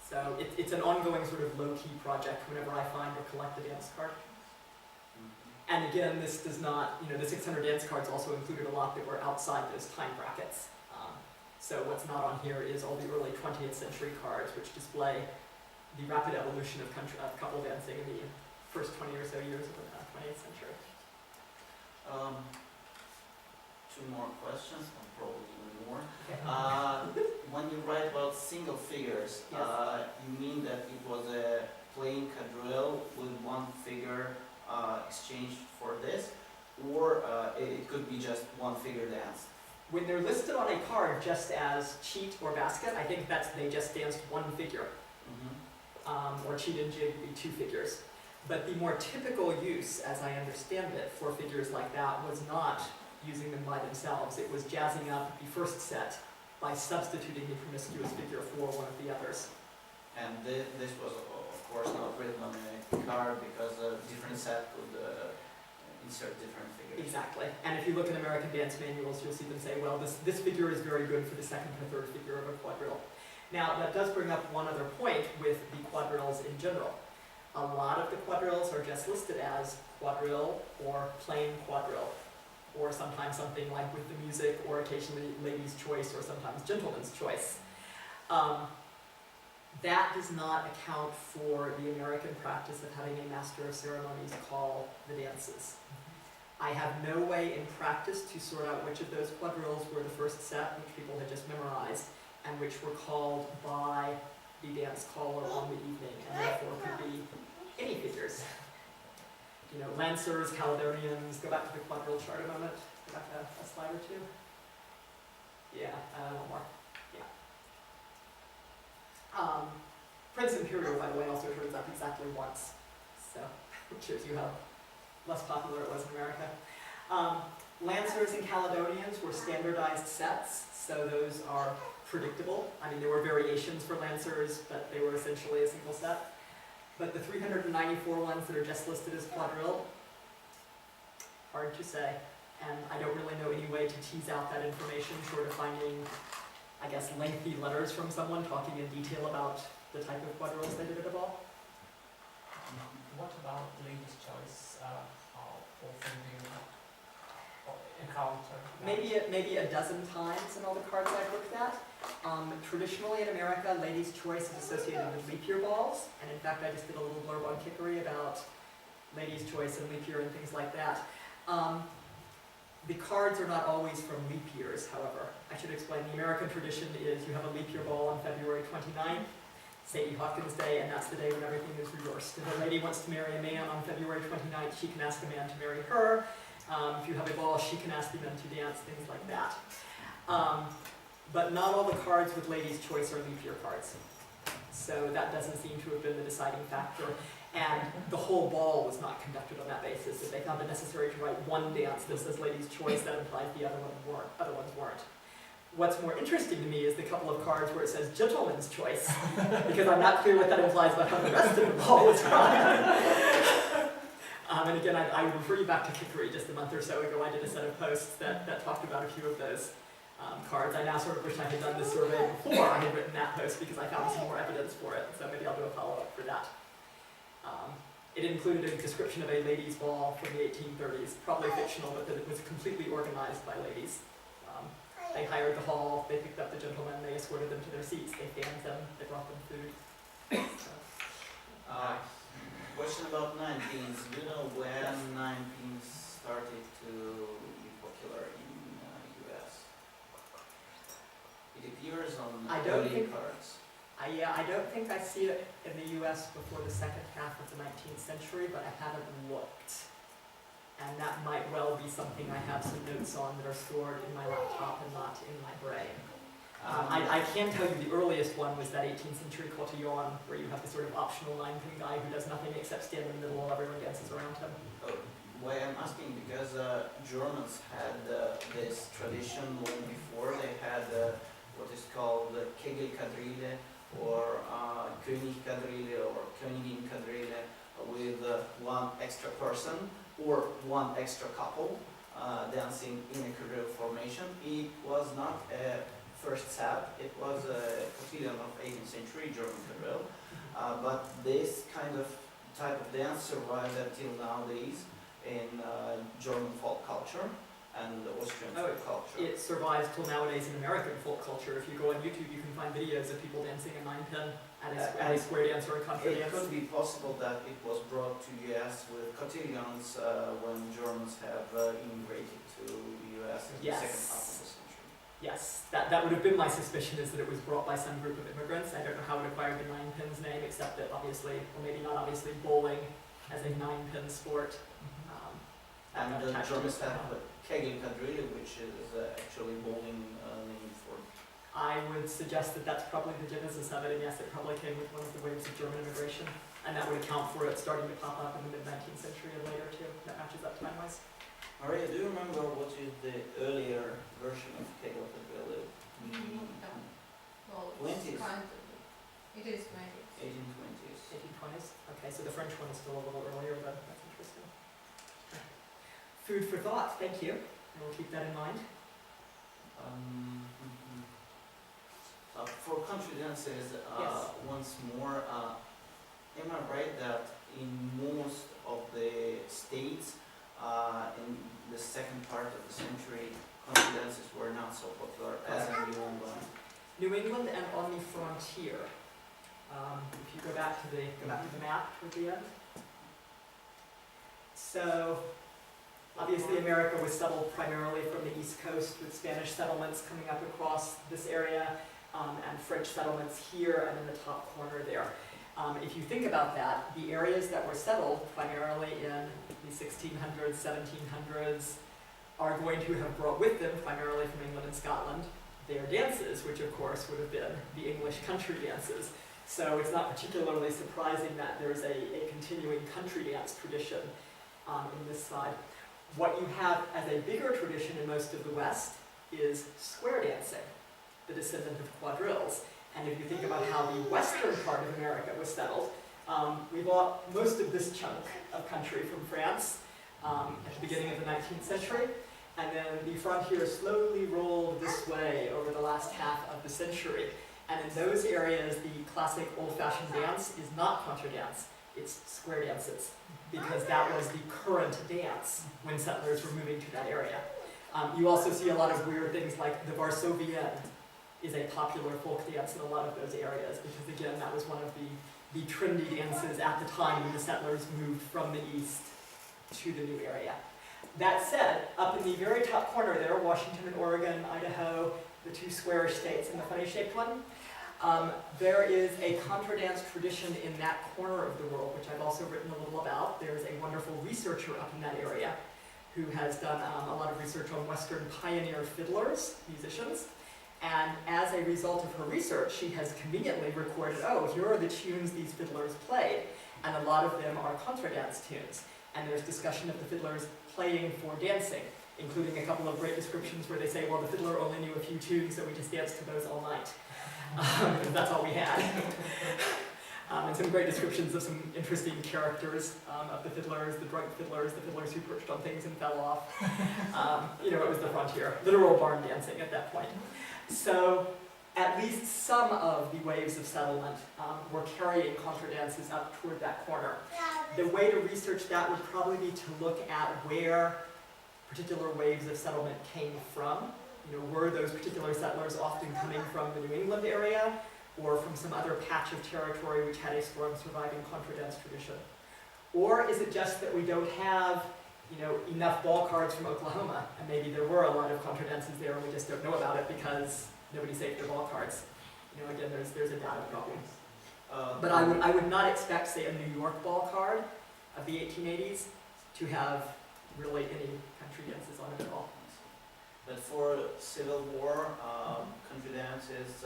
So it's an ongoing sort of low-key project whenever I find or collect a dance card. And again, this does not, the 600 dance cards also included a lot that were outside those time brackets. So what's not on here is all the early 20th century cards, which display the rapid evolution of couple dancing in the first 20 or so years of the 20th century. 2 more questions, and probably even more. Okay. When you write about single figures, Yes. you mean that it was a plain quadrille with 1 figure exchanged for this, or it could be just 1 figure dance? When they're listed on a card just as cheat or basket, I think they just danced 1 figure. Or cheat and jig would be 2 figures. But the more typical use, as I understand it, for figures like that was not using them by themselves. It was jazzing up the first set by substituting the promiscuous figure for one of the others. And this was, of course, not written on a card because a different set could insert different figures. Exactly. And if you look in American dance manuals, you'll see them say, well, this figure is very good for the second or third figure of a quadrille. Now, that does bring up one other point with the quadrilles in general. A lot of the quadrilles are just listed as quadrille or plain quadrille, or sometimes something like with the music, or occasionally ladies' choice, or sometimes gentleman's choice. That does not account for the American practice of having a master of ceremonies call the dances. I have no way in practice to sort out which of those quadrilles were the first set, which people had just memorized, and which were called by the dance caller on the evening, and therefore could be any figures. Lancers, Caledonians. Go back to the quadrille chart a moment. Go back a slide or 2. Yeah, one more. Yeah. Prince Imperial, by the way, also turns up exactly once. So, it shows you how less popular it was in America. Lancers and Caledonians were standardized sets, so those are predictable. I mean, there were variations for Lancers, but they were essentially a single set. But the 394 ones that are just listed as quadrille, hard to say. And I don't really know any way to tease out that information short of finding, I guess, lengthy letters from someone talking in detail about the type of quadrilles they did at a ball. What about ladies' choice? How often do you encounter that? Maybe a dozen times in all the cards I've looked at. Traditionally in America, ladies' choice is associated with leap year balls, and in fact I just did a little blurb on Kickory about ladies' choice and leap year and things like that. The cards are not always from leap years, however. I should explain, the American tradition is you have a leap year ball on February 29th, Sadie Hawkins Day, and that's the day when everything is reversed. If a lady wants to marry a man on February 29th, she can ask a man to marry her. If you have a ball, she can ask the men to dance, things like that. But not all the cards with ladies' choice are leap year cards. So that doesn't seem to have been the deciding factor. And the whole ball was not conducted on that basis. If they found it necessary to write one dance that says ladies' choice, that implies the other ones weren't. What's more interesting to me is the couple of cards where it says gentleman's choice, because I'm not clear what that implies about how the rest of the ball was run. And again, I would refer you back to Kickory just a month or so ago. I did a set of posts that talked about a few of those cards. I now sort of wish I had done this survey before I had written that post because I found some more evidence for it, so maybe I'll do a follow-up for that. It included a description of a ladies' ball from the 1830s, probably fictional, but that it was completely organized by ladies. They hired the hall, they picked up the gentlemen, they escorted them to their seats, they fanned them, they brought them food. Question about nineteenth. Do you know when nineteenth started to be Yeah, I don't think I see it in the US before the second half of the 19th century, but I haven't looked. And that might well be something I have some notes on that are stored in my laptop and not in my brain. I can tell you the earliest one was that 18th century cotillon, where you have the sort of optional ninepin guy who does nothing except stand in the middle while everyone dances around him. Why I'm asking, because Germans had this tradition long before. They had what is called Kegelkadrille or Königkadrille or Königin-Kadrille with one extra person or one extra couple dancing in a quadrille formation. It was not a first sap, it was a cotillion of 18th century German quadrille, but this kind of type of dance survived until nowadays in German folk culture and Austrian folk culture. It survives till nowadays in American folk culture. If you go on YouTube, you can find videos of people dancing a ninepin at a square dance or a country It dance. could be possible that it was brought to US with cotillions when Germans have immigrated to the US in the second half of the century. Yes, that would have been my suspicion, is that it was brought by some group of immigrants. I don't know how it acquired the ninepin's name, except that obviously, or maybe not obviously, bowling as a ninepin sport. And the Germans have Kegelkadrille, which is actually bowling name for. I would suggest that that's probably the genesis of it, and yes, it probably came with one of the waves of German immigration, and that would account for it starting to pop up in the mid-19th century and later too. That matches up time-wise. Maria, do you remember what is the earlier version of Kegelkadrille? Well, 20s. It is 20s. 1820s. 1820s? Okay, so the French one is still a little earlier, but that's interesting. Food for thought, thank you. I will keep that in mind. For country dances, Yes. once more, am I right that in most of the states in the second part of the century, country dances were not so popular as in New England? New England and on the frontier. If you go back to the map toward the end. So, obviously America was settled primarily from the East Coast, with Spanish settlements coming up across this area, and French settlements here and in the top corner there. If you think about that, the areas that were settled primarily in the 1600s, 1700s, are going to have brought with them, primarily from England and Scotland, their dances, which of course would have been the English country dances. So it's not particularly surprising that there's a continuing country dance tradition in this side. What you have as a bigger tradition in most of the West is square dancing, the descendant of quadrilles. And if you think about how the western part of America was settled, we bought most of this chunk of country from France at the beginning of the 19th century. And then the frontier slowly rolled this way over the last half of the century. And in those areas, the classic old-fashioned dance is not contra dance, it's square dances, because that was the current dance when settlers were moving to that area. You also see a lot of weird things like the Varsovienne is a popular folk dance in a lot of those areas, because again, that was one of the trendy dances at the time when the settlers moved from the east to the new area. That said, up in the very top corner there, Washington and Oregon, Idaho, the two squarish states and the funny-shaped one, there is a contra dance tradition in that corner of the world, which I've also written a little about. There's a wonderful researcher up in that area who has done a lot of research on Western pioneer fiddlers, musicians, and as a result of her research, she has conveniently recorded, oh, here are the tunes these fiddlers played, and a lot of them are contra dance tunes. And there's discussion of the fiddlers playing for dancing, including a couple of great descriptions where they say, well, the fiddler only knew a few tunes, so we just danced to those all night. That's all we had. And some great descriptions of some interesting characters of the fiddlers, the drunk fiddlers, the fiddlers who perched on things and fell off. You know, it was the frontier, literal barn dancing at that point. So at least some of the waves of settlement were carrying contra dances up toward that corner. The way to research that would probably be to look at where particular waves of settlement came from. You know, were those particular settlers often coming from the New England area or from some other patch of territory which had a strong surviving contra dance tradition? Or is it just that we don't have, you know, enough ball cards from Oklahoma, and maybe there were a lot of contra dances there and we just don't know about it because nobody saved their ball cards? You know, again, there's a data problem. But I would not expect, say, a New York ball card of the 1880s to have really any country dances on it at all. But for Civil War, country dance is,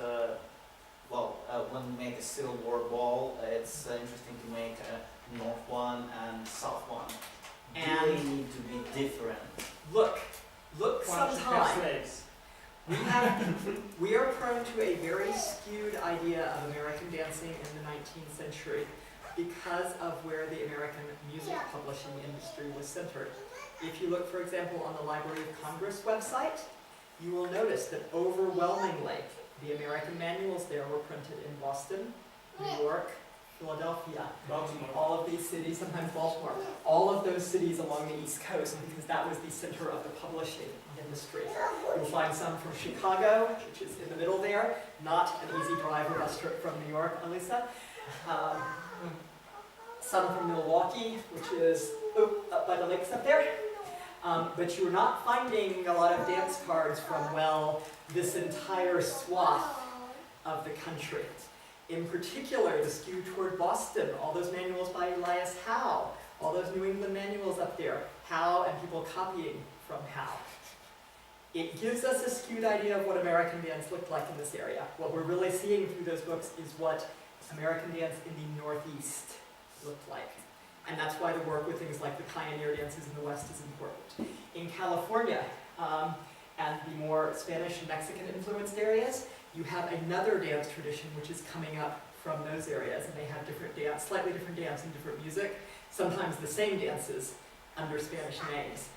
when we make a Civil War ball, it's interesting to make a North one and South one. And they need to be different. Look One should have sometime. slaves. We are prone to a very skewed idea of American dancing in the 19th century because of where the American music publishing industry was centered. If you look, for example, on the Library of Congress website, you will notice that overwhelmingly the American manuals there were printed in Boston, New York, Philadelphia, Baltimore. all of these cities, sometimes Baltimore, all of those cities along the East Coast, because that was the center of the publishing industry. You'll find some from Chicago, which is in the middle there, not an easy drive or bus trip from New York, Elisa. Some from Milwaukee, which is up by the lakes up there. But you're not finding a lot of dance cards from, well, this entire swath of the country. In particular, the skew toward Boston, all those manuals by Elias Howe, all those New England manuals up there, Howe and people copying from Howe. It gives us a skewed idea of what American dance looked like in this area. What we're really seeing through those books is what American dance in the Northeast looked like. And that's why the work with things like the pioneer dances in the West is important. In California, and the more Spanish and Mexican influenced areas, you have another dance tradition which is coming up from those areas, and they have different dance, slightly different dance and different music, sometimes the same dances under Spanish names.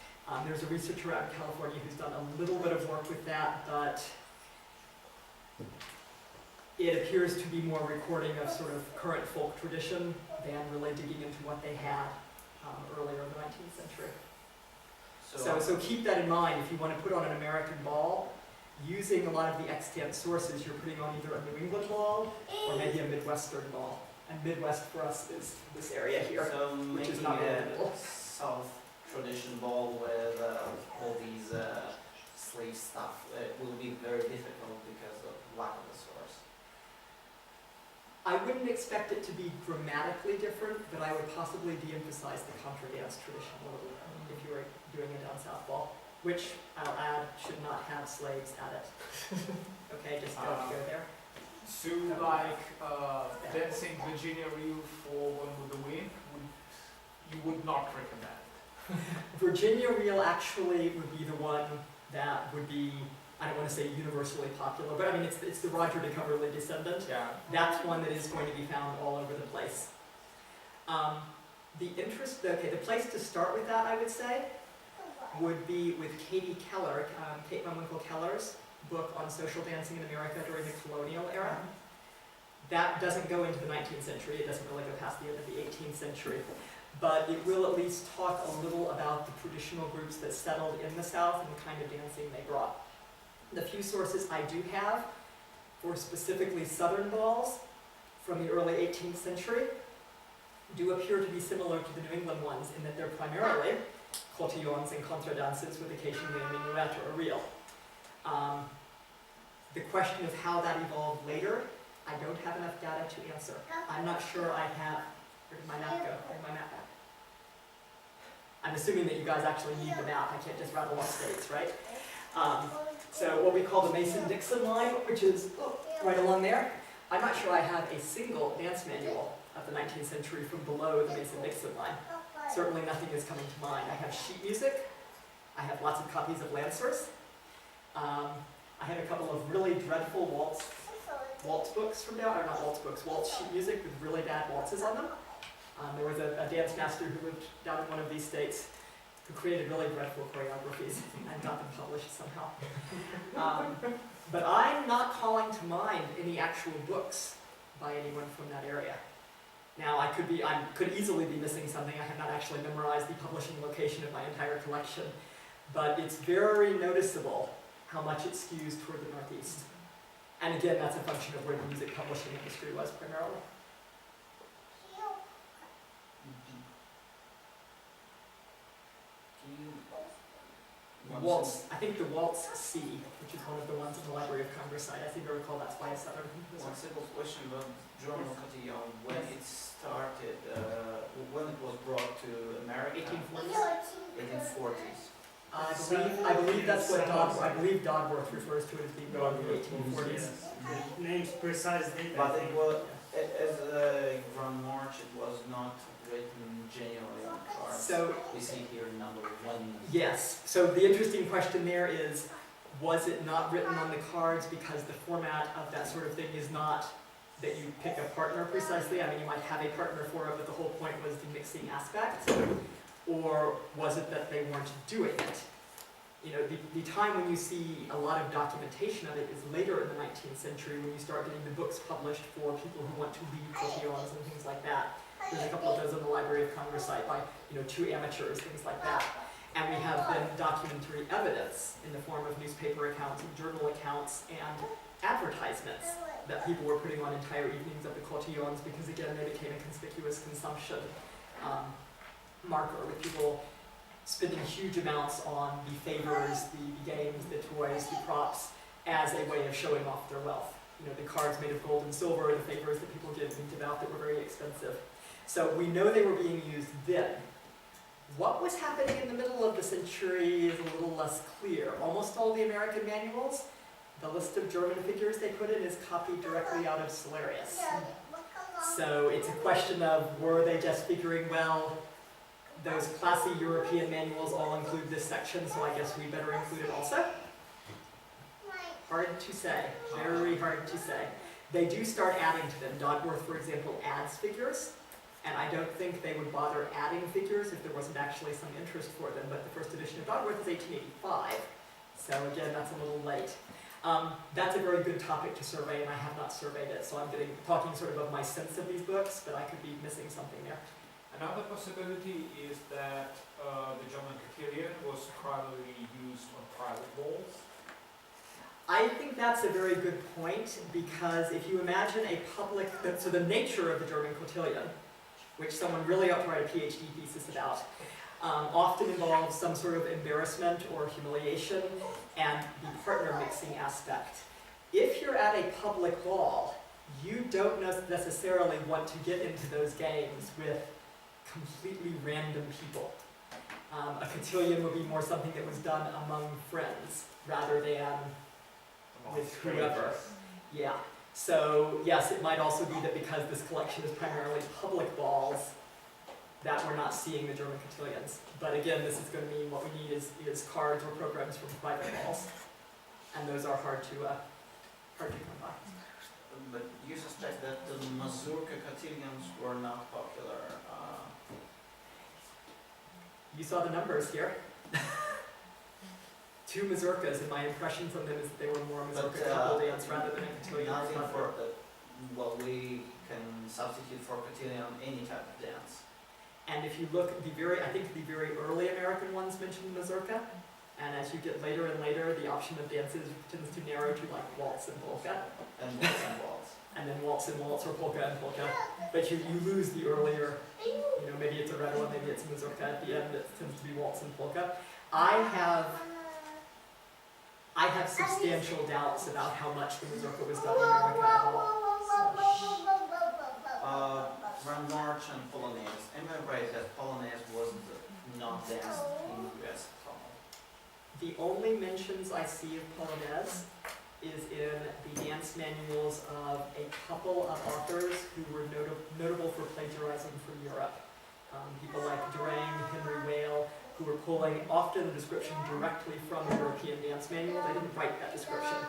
There's a researcher out in California who's done a little bit of work with that, but it appears to be more recording of sort of current folk tradition than really digging into what they had earlier in the 19th century. So keep that in mind if you want to put on an American ball. Using a lot of the extant sources, you're putting on either a New England ball or maybe a Midwestern ball. And Midwest for us is this area here, So which is making not really a middle. South tradition ball with all these slave stuff will be very difficult because of lack of the source. I wouldn't expect it to be dramatically different, but I would possibly de-emphasize the contra dance tradition a little bit if you were doing a down south ball, which I'll add should not have slaves at it. Okay, just don't go there. So like dancing Virginia Reel for One with the Wind, you would not recommend? Virginia Reel actually would be the one that would be, I don't want to say universally popular, but I mean it's the Roger de Coverley descendant. Yeah. That's one that is going to be found all over the place. The place to start with that, I would say, would be with Katie Keller, Kate Van Winkle Keller's book on social dancing in America during the colonial era. That doesn't go into the 19th century, it doesn't really go past the end of the 18th century, but it will at least talk a little about the traditional groups that settled in the South and the kind of dancing they brought. The few sources I do have for specifically Southern balls from the early 18th century do appear to be similar to the New England ones in that they're primarily cotillons and contra dances with occasionally a minuet or a reel. The question of how that evolved later, I don't have enough data to answer. I'm not sure I have. Where did my map go? Where's my map back? I'm assuming that you guys actually need the map. I can't just rattle off states, right? So what we call the Mason-Dixon line, which is right along there, I'm not sure I have a single dance manual of the 19th century from below the Mason-Dixon line. Certainly nothing is coming to mind. I have sheet music. I have lots of copies of Lancers. I have a couple of really dreadful waltz books from now, or not waltz books, waltz sheet music with really bad waltzes on them. There was a dance master who lived down in one of these states who created really dreadful choreographies and got them published somehow. But I'm not calling to mind any actual books by anyone from that area. Now, I could easily be missing something. I have not actually memorized the publishing location of my entire collection, but it's very noticeable how much it skews toward the Northeast. And again, that's a function of where the music publishing industry was primarily. Can you waltz, I think the waltz C, which is one of the ones in the Library of Congress site. I seem to recall that's why it's Southern. One simple question about German cotillon. When it started, when it was brought to America? 1840s. 1840s. I believe that's what Dodworth refers to it as being brought in the 1840s. Yes. The name's precise date. But it was, as Grand March, it was not written genuinely on cards. So We see here number 1. yes, so the interesting question there is, was it not written on the cards because the format of that sort of thing is not that you pick a partner precisely? I mean, you might have a partner for it, but the whole point was the mixing aspect. Or was it that they weren't doing it? You know, the time when you see a lot of documentation of it is later in the 19th century when you start getting the books published for people who want to lead cotillons and things like that. There's a couple of those on the Library of Congress site by, 2 amateurs, things like that. And we have then documentary evidence in the form of newspaper accounts and journal accounts and advertisements that people were putting on entire evenings of the cotillons because, again, they became a conspicuous consumption marker with people spending huge amounts on the favors, the games, the toys, the props as a way of showing off their wealth. The cards made of gold and silver, the favors that people give about that were very expensive. So we know they were being used then. What was happening in the middle of the century is a little less clear. Almost all the American manuals, the list of German figures they put in is copied directly out of Cellarius. So it's a question of, were they just figuring, well, those classy European manuals all include this section, so I guess we better include it also? Hard to say, very hard to say. They do start adding to them. Dodworth, for example, adds figures, and I don't think they would bother adding figures if there wasn't actually some interest for them, but the first edition of Dodworth is 1885, so again, that's a little late. That's a very good topic to survey, and I have not surveyed it, so I'm talking sort of my sense of these books, but I could be missing something there. Another possibility is that the German cotillion was primarily used on private balls. I think that's a very good point, because if you imagine a public, so the nature of the German cotillion, which someone really ought to write a PhD thesis about, often involves some sort of embarrassment or humiliation and the partner mixing aspect. If you're at a public ball, you don't necessarily want to get into those games with completely random people. A cotillion would be more something that was done among friends rather than with whoever. Yeah. So yes, it might also be that because this collection is primarily public balls, that we're not seeing the German cotillions. But again, this is going to mean what we need is cards or programs from private balls, and those are hard to come by. But you suspect that the mazurka cotillions were not popular? You saw the numbers here. 2 mazurkas, and my impression from them is that they were more mazurka couple dance rather than a cotillion. Nothing for we can substitute for cotillion any type of dance. And if you look, I think the very early American ones mentioned mazurka, and as you get later and later, the option of dances tends to narrow to like waltz and polka. And waltz and waltz. And then waltz and waltz or polka and polka. But you lose the earlier, maybe it's a redowa, maybe it's mazurka at the end, it tends to be waltz and polka. I have substantial doubts about how much the mazurka was done in America at all. Grand March and Polonaise. Am I right that Polonaise was not danced in the US at all? The only mentions I see of Polonaise is in the dance manuals of a couple of authors who were notable for plagiarizing from Europe. People like Durang, Henry Whale, who were pulling often the description directly from the European dance manual. They didn't write that description.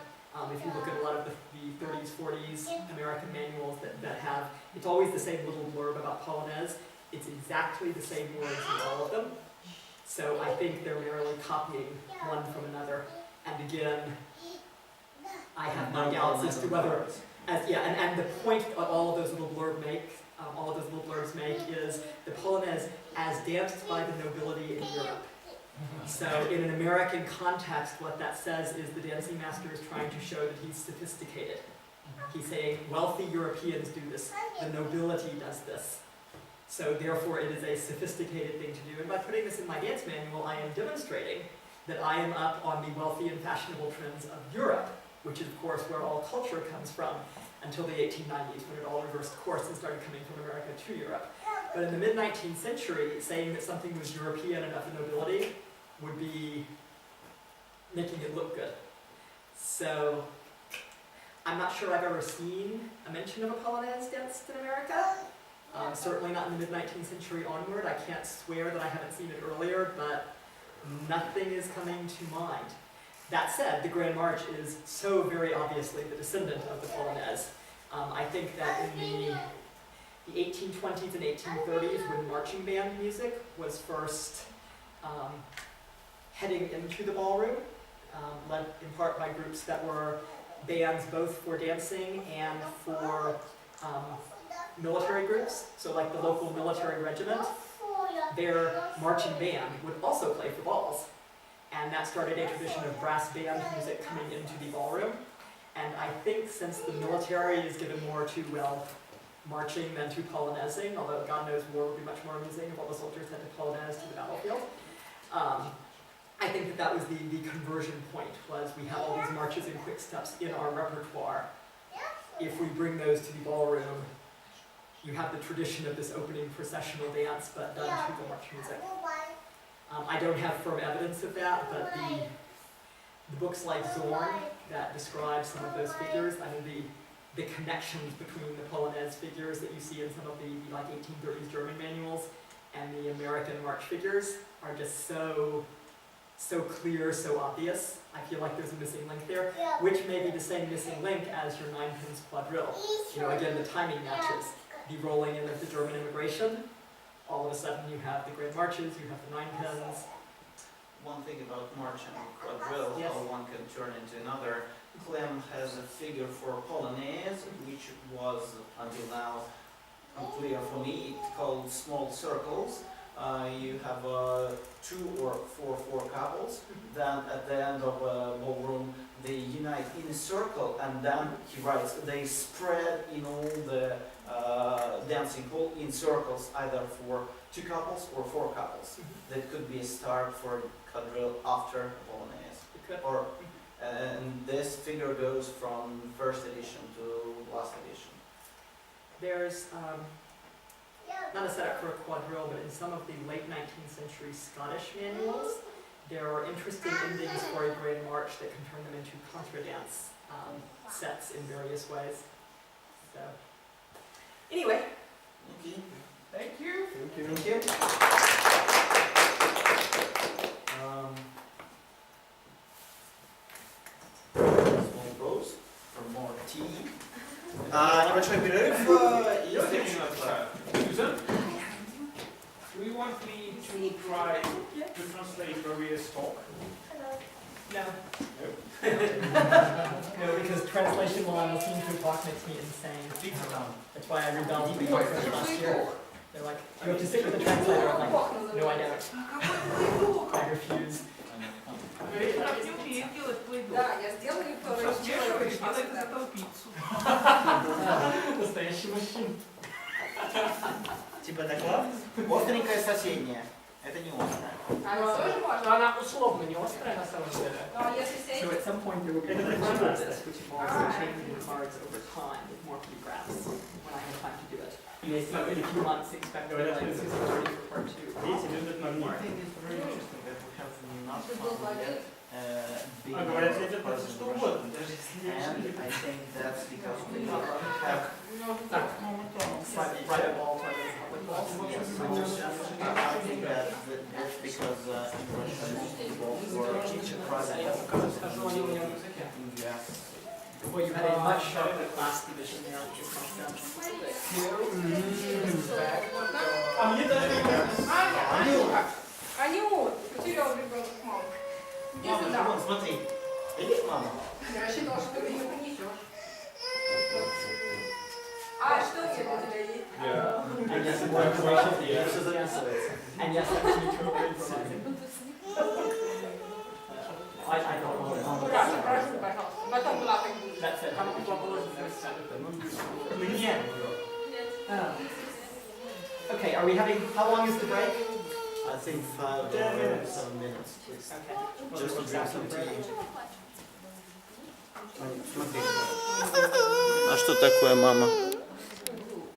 If you look at a lot of the 30s, 40s American manuals that have, it's always the same little blurb about Polonaise. It's exactly the same words in all of them. So I think they're merely copying one from another. And again, I have my doubts as to whether, and the point all of those little blurbs make is the Polonaise as danced by the nobility in Europe. So in an American context, what that says is the dancing master is trying to show that he's sophisticated. He's saying wealthy Europeans do this, the nobility does this. So therefore it is a sophisticated thing to do. And by putting this in my dance manual, I am demonstrating that I am up on the wealthy and fashionable trends of Europe, which is of course where all culture comes from, until the 1890s when it all reversed course and started coming from America to Europe. But in the mid-19th century, saying that something was European and of the nobility would be making it look good. So I'm not sure I've ever seen a mention of a Polonaise danced in America. Certainly not in the mid-19th century onward. I can't swear that I haven't seen it earlier, but nothing is coming to mind. That said, the Grand March is so very obviously the descendant of the Polonaise. I think that in the 1820s and 1830s, when marching band music was first heading into the ballroom, led in part by groups that were bands both for dancing and for military groups, so like the local military regiment, their marching band would also play for balls. And that started a tradition of brass band music coming into the ballroom. And I think since the military is given more to, well, marching than to polonaising, although God knows war would be much more amusing if all the soldiers had to polonaise to the battlefield, I think that that was the conversion point, was we have all these marches and quick steps in our repertoire. If we bring those to the ballroom, you have the tradition of this opening processional dance, but done to the march music. I don't have firm evidence of that, but the books like Zorn that describe some of those figures, I mean the connections between the Polonaise figures that you see in some of the like 1830s German manuals and the American march figures are just so clear, so obvious. I feel like there's a missing link there, which may be the same missing link as your nineteenth quadrille. You know, again, the timing matches. The rolling in of the German immigration, all of a sudden you have the Grand Marches, you have the nineteenths. One thing about march and quadrille, Yes. how one can turn into another. Clem has a figure for Polonaise, which was until now unclear for me. It's called small circles. You have 2 or 4 couples. Then at the end of a ballroom, they unite in a circle, and then he writes they spread in all the dancing hall in circles, either for 2 couples or 4 couples. That could be a start for quadrille after Polonaise. Or and this figure goes from first edition to last edition. There's not a setup for a quadrille, but in some of the late 19th century Scottish manuals, there are interesting endings for a Grand March that can turn them into contra dance sets in various ways. So, anyway. Okay. Thank you. Thank you. Small pause for more tea. Небольшой перерыв и следующий доклад. Сьюзан, do you want me to try to translate Maria's talk? No. No. No, because translation while I'm listening to a talk makes me insane. That's why I rebelled to the conference last year. They're like, you have to sit with the translator. I'm like, no, I don't. I refuse. Да, я сделаю второй Настоящий мужчина. Типа доклад? Остренькое соседнее. Это не острое. А тоже можно? Она условно не острая на самом деле. Ну, а если So сесть? at some point there will be a version of this, which involves the changing the cards over time with more photographs when I have time to do it. So in a few months, expect like Sьюзан for part 2. Видите, любят I магнит. think it's very interesting that we have not Ты был found yet big А говорят, number of это persons что in угодно. Russia. And I think that's because we have Private balls rather than public balls. yes, so I think that's because in Russia most people were private balls in US. Well, you had a much sharper class division there, which is concept. А мне даже Анюта! Анют! Потерял ребенок маму. Иди Мама, сюда. вон, смотри. Видишь, мама? Я рассчитывала, что ты ее принесешь. А что у тебя есть? And yes, more information. Все записывается. And yes, that was mutually improvising. I don't know. Аккуратно, прошу, пожалуйста. Потом лапой будешь. That's it. How many bubbles is this? Мне. Okay, are we having, how long is the break? I think 5 or 7 minutes, please. Okay. Just to drink some tea. Смотри. А что такое, мама?